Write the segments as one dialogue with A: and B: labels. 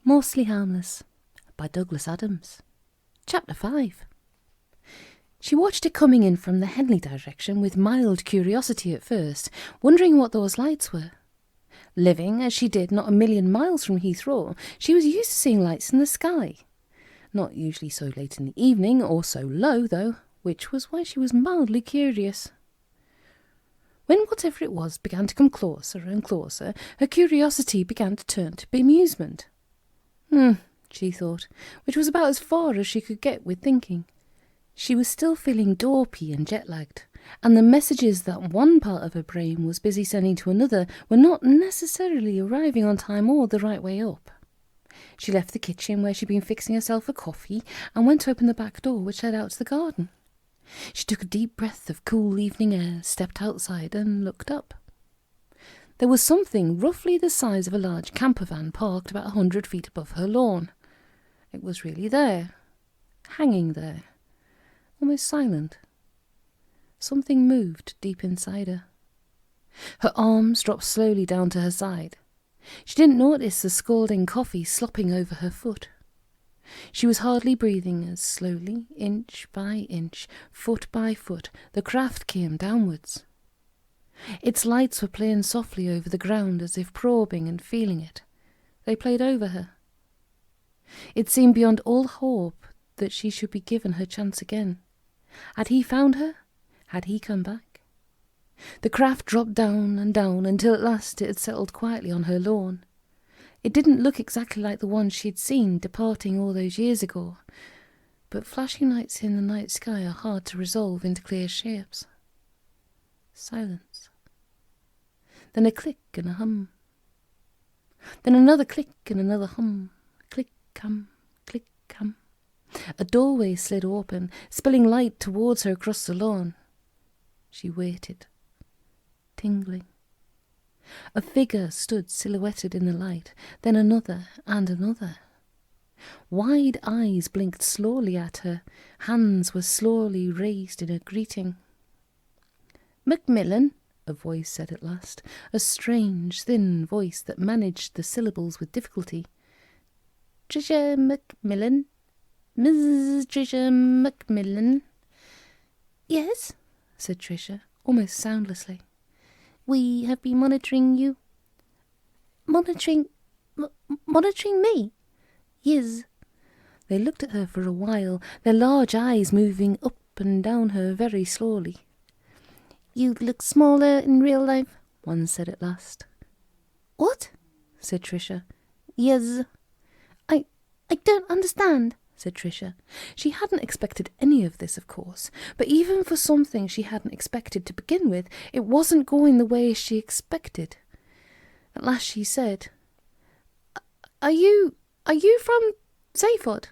A: Mostly Harmless by Douglas Adams. Chapter 5. She watched it coming in from the Henley direction with mild curiosity at first, wondering what those lights were. Living, as she did, not a million miles from Heathrow, she was used to seeing lights in the sky. Not usually so late in the evening, or so low, though, which was why she was mildly curious. When whatever it was began to come closer and closer, her curiosity began to turn to bemusement. She thought, which was about as far as she could get with thinking. She was still feeling dopey and jet-lagged, and the messages that one part of her brain was busy sending to another were not necessarily arriving on time or the right way up. She left the kitchen where she'd been fixing herself a coffee and went to open the back door which led out to the garden. She took a deep breath of cool evening air, stepped outside and looked up. There was something roughly the size of a large camper van parked about 100 feet above her lawn. It was really there, hanging there, almost silent. Something moved deep inside her. Her arms dropped slowly down to her side. She didn't notice the scalding coffee slopping over her foot. She was hardly breathing as slowly, inch by inch, foot by foot, the craft came downwards. Its lights were playing softly over the ground as if probing and feeling it. They played over her. It seemed beyond all hope that she should be given her chance again. Had he found her? Had he come back? The craft dropped down and down until at last it had settled quietly on her lawn. It didn't look exactly like the one she'd seen departing all those years ago, but flashing lights in the night sky are hard to resolve into clear shapes. Silence. Then a click and a hum. Then another click and another hum. Click, hum, click, hum. A doorway slid open, spilling light towards her across the lawn. She waited, tingling. A figure stood silhouetted in the light, then another and another. Wide eyes blinked slowly at her, hands were slowly raised in a greeting. "Macmillan," a voice said at last, a strange, thin voice that managed the syllables with difficulty. "Tricia Macmillan? Mrs. Tricia Macmillan?" "Yes," said Tricia, almost soundlessly. "We have been monitoring you." Monitoring me?" "Yes." They looked at her for a while, their large eyes moving up and down her very slowly. "You look smaller in real life," one said at last. "What?" said Tricia. "Yes." I don't understand," said Tricia. She hadn't expected any of this, of course, but even for something she hadn't expected to begin with, it wasn't going the way she expected. At last she said, Are you from Zayford?"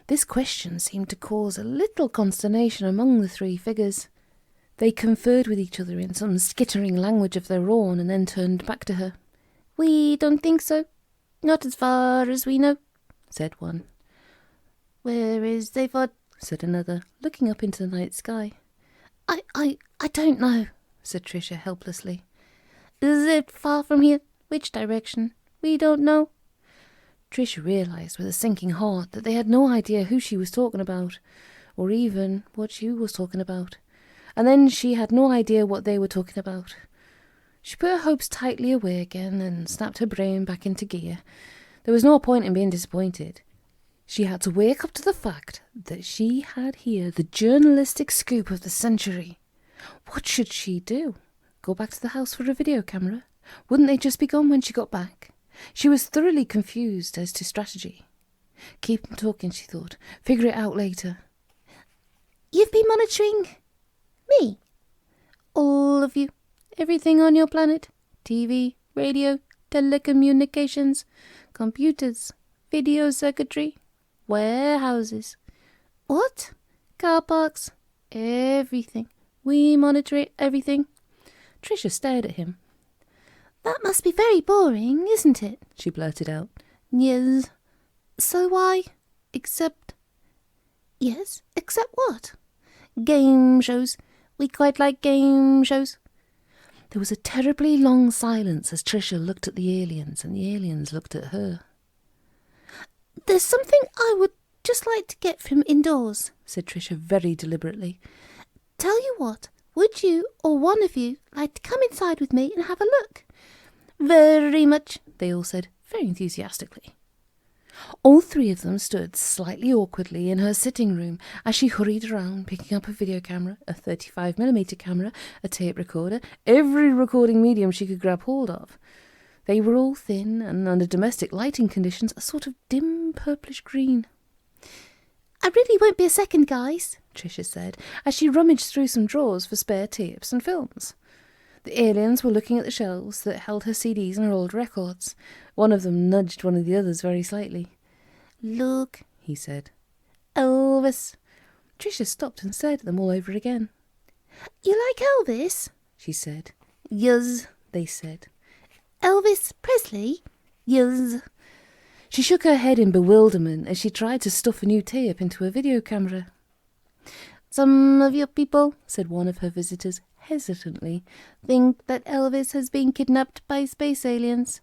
A: This question seemed to cause a little consternation among the three figures. They conferred with each other in some skittering language of their own and then turned back to her. "We don't think so. Not as far as we know," said one. "Where is Zayford?" said another, looking up into the night sky. I don't know," said Tricia helplessly. "Is it far from here? Which direction? We don't know." Tricia realised with a sinking heart that they had no idea who she was talking about, or even what she was talking about. And then she had no idea what they were talking about. She put her hopes tightly away again and snapped her brain back into gear. There was no point in being disappointed. She had to wake up to the fact that she had here the journalistic scoop of the century. What should she do? Go back to the house for a video camera? Wouldn't they just be gone when she got back? She was thoroughly confused as to strategy. Keep them talking, she thought. Figure it out later. "You've been monitoring me? All of you? Everything on your planet? TV, radio, telecommunications, computers, video circuitry, warehouses. What? Car parks? Everything. We monitor everything." Tricia stared at him. "That must be very boring, isn't it?" she blurted out. "Yes." "So why? Except..." "Yes, except what?" "Game shows. We quite like game shows." There was a terribly long silence as Tricia looked at the aliens and the aliens looked at her. There's something I would just like to get from indoors, said Tricia very deliberately. Tell you what, would you or one of you like to come inside with me and have a look? Very much, they all said, very enthusiastically. All three of them stood slightly awkwardly in her sitting room as she hurried around, picking up a video camera, a 35mm camera, a tape recorder, every recording medium she could grab hold of. They were all thin and, under domestic lighting conditions, a sort of dim purplish green. I really won't be a second, guys, Tricia said, as she rummaged through some drawers for spare tapes and films. The aliens were looking at the shelves that held her CDs and her old records. One of them nudged one of the others very slightly. Look, he said. Elvis. Tricia stopped and stared at them all over again. You like Elvis? She said. Yes, they said. Elvis Presley? Yes. She shook her head in bewilderment as she tried to stuff a new tape into her video camera. Some of your people, said one of her visitors hesitantly, think that Elvis has been kidnapped by space aliens.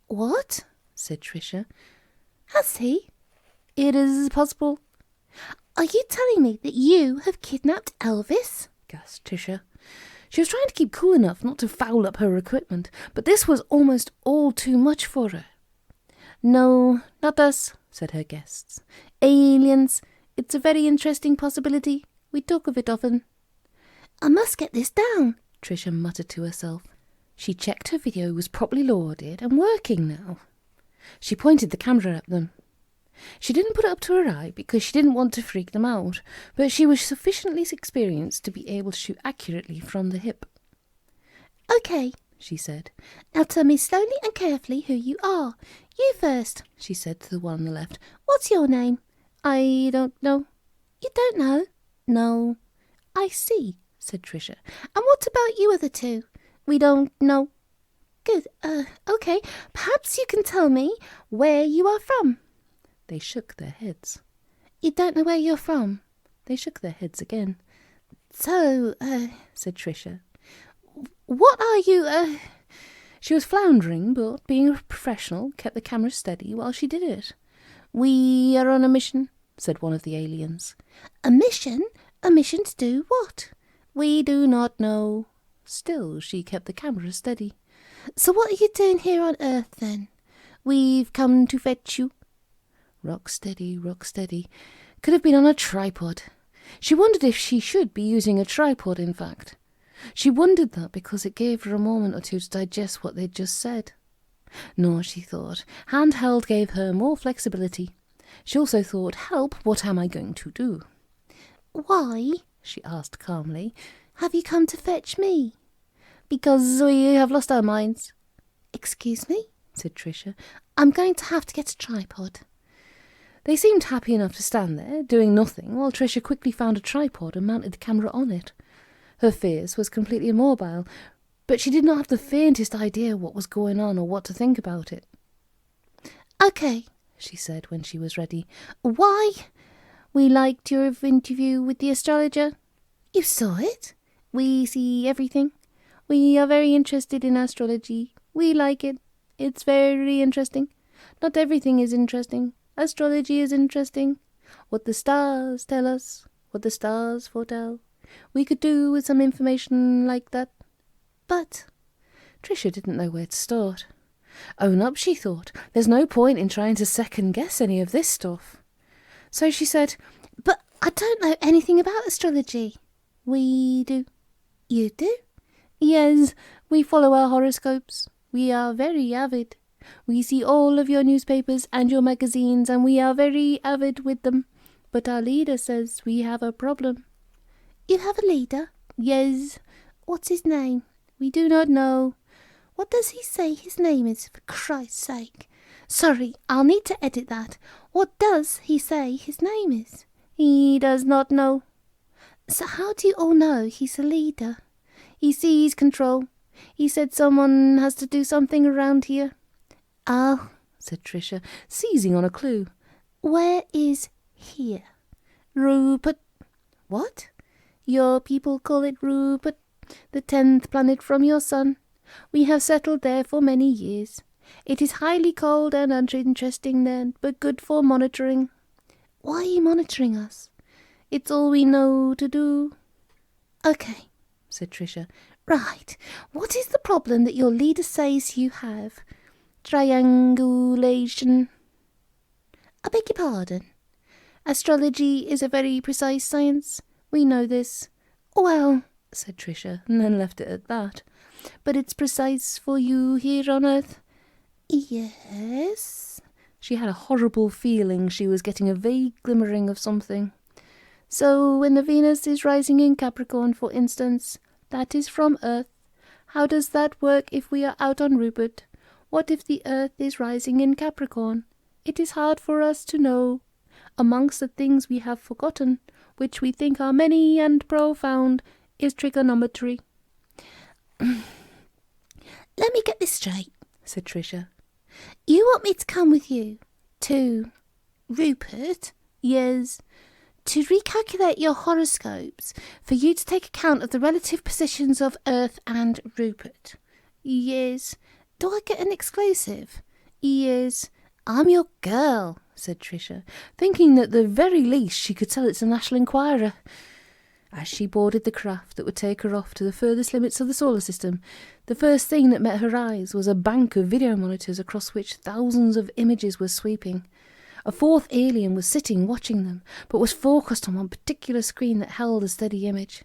A: What? Said Tricia. Has he? It is possible. Are you telling me that you have kidnapped Elvis? Gasped Tricia. She was trying to keep cool enough not to foul up her equipment, but this was almost all too much for her. No, not us, said her guests. Aliens. It's a very interesting possibility. We talk of it often. I must get this down, Tricia muttered to herself. She checked her video was properly loaded and working now. She pointed the camera at them. She didn't put it up to her eye because she didn't want to freak them out, but she was sufficiently experienced to be able to shoot accurately from the hip. Okay, she said. Now tell me slowly and carefully who you are. You first, she said to the one on the left. What's your name? I don't know. You don't know? No. I see, said Tricia. And what about you other two? We don't know. Good. Okay. Perhaps you can tell me where you are from. They shook their heads. You don't know where you're from? They shook their heads again. So, said Tricia. What are you, She was floundering, but being a professional, kept the camera steady while she did it. We are on a mission, said one of the aliens. A mission? A mission to do what? We do not know. Still, she kept the camera steady. So what are you doing here on Earth, then? We've come to fetch you. Rock steady, rock steady. Could have been on a tripod. She wondered if she should be using a tripod, in fact. She wondered that because it gave her a moment or two to digest what they'd just said. No, she thought, handheld gave her more flexibility. She also thought, help, what am I going to do? Why, she asked calmly, have you come to fetch me? Because we have lost our minds. Excuse me, said Tricia. I'm going to have to get a tripod. They seemed happy enough to stand there, doing nothing, while Tricia quickly found a tripod and mounted the camera on it. Her face was completely immobile, but she did not have the faintest idea what was going on or what to think about it. Okay, she said when she was ready. Why? We liked your interview with the astrologer. You saw it? We see everything. We are very interested in astrology. We like it. It's very interesting. Not everything is interesting. Astrology is interesting. What the stars tell us, what the stars foretell. We could do with some information like that. But Tricia didn't know where to start. Own up, she thought. There's no point in trying to second-guess any of this stuff. So she said, But I don't know anything about astrology. We do. You do? Yes, we follow our horoscopes. We are very avid. We see all of your newspapers and your magazines, and we are very avid with them. But our leader says we have a problem. You have a leader? Yes. What's his name? We do not know. What does he say his name is, for Christ's sake? Sorry, I'll need to edit that. What does he say his name is? He does not know. So how do you all know he's a leader? He sees control. He said someone has to do something around here. Oh, said Tricia, seizing on a clue. Where is here? Rupert. What? Your people call it Rupert, the 10th planet from your sun. We have settled there for many years. It is highly cold and uninteresting then, but good for monitoring. Why are you monitoring us? It's all we know to do. Okay, said Tricia. Right, what is the problem that your leader says you have? Triangulation. I beg your pardon. Astrology is a very precise science. We know this. Well, said Tricia, and then left it at that. But it's precise for you here on Earth. Yes. She had a horrible feeling she was getting a vague glimmering of something. So when the Venus is rising in Capricorn, for instance, that is from Earth. How does that work if we are out on Rupert? What if the Earth is rising in Capricorn? It is hard for us to know. Amongst the things we have forgotten, which we think are many and profound, is trigonometry. Let me get this straight, said Tricia. You want me to come with you? To Rupert? Yes. To recalculate your horoscopes, for you to take account of the relative positions of Earth and Rupert? Yes. Do I get an exclusive? Yes. I'm your girl, said Tricia, thinking that at the very least she could sell it to the National Enquirer. As she boarded the craft that would take her off to the furthest limits of the solar system, the first thing that met her eyes was a bank of video monitors across which thousands of images were sweeping. A fourth alien was sitting watching them, but was focused on one particular screen that held a steady image.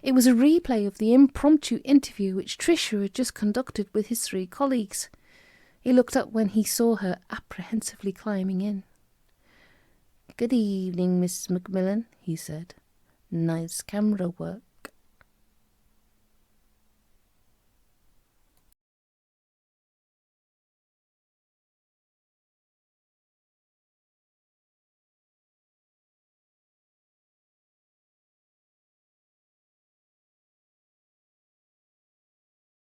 A: It was a replay of the impromptu interview which Tricia had just conducted with his 3 colleagues. He looked up when he saw her apprehensively climbing in. "Good evening, Miss Macmillan," he said. "Nice camera work."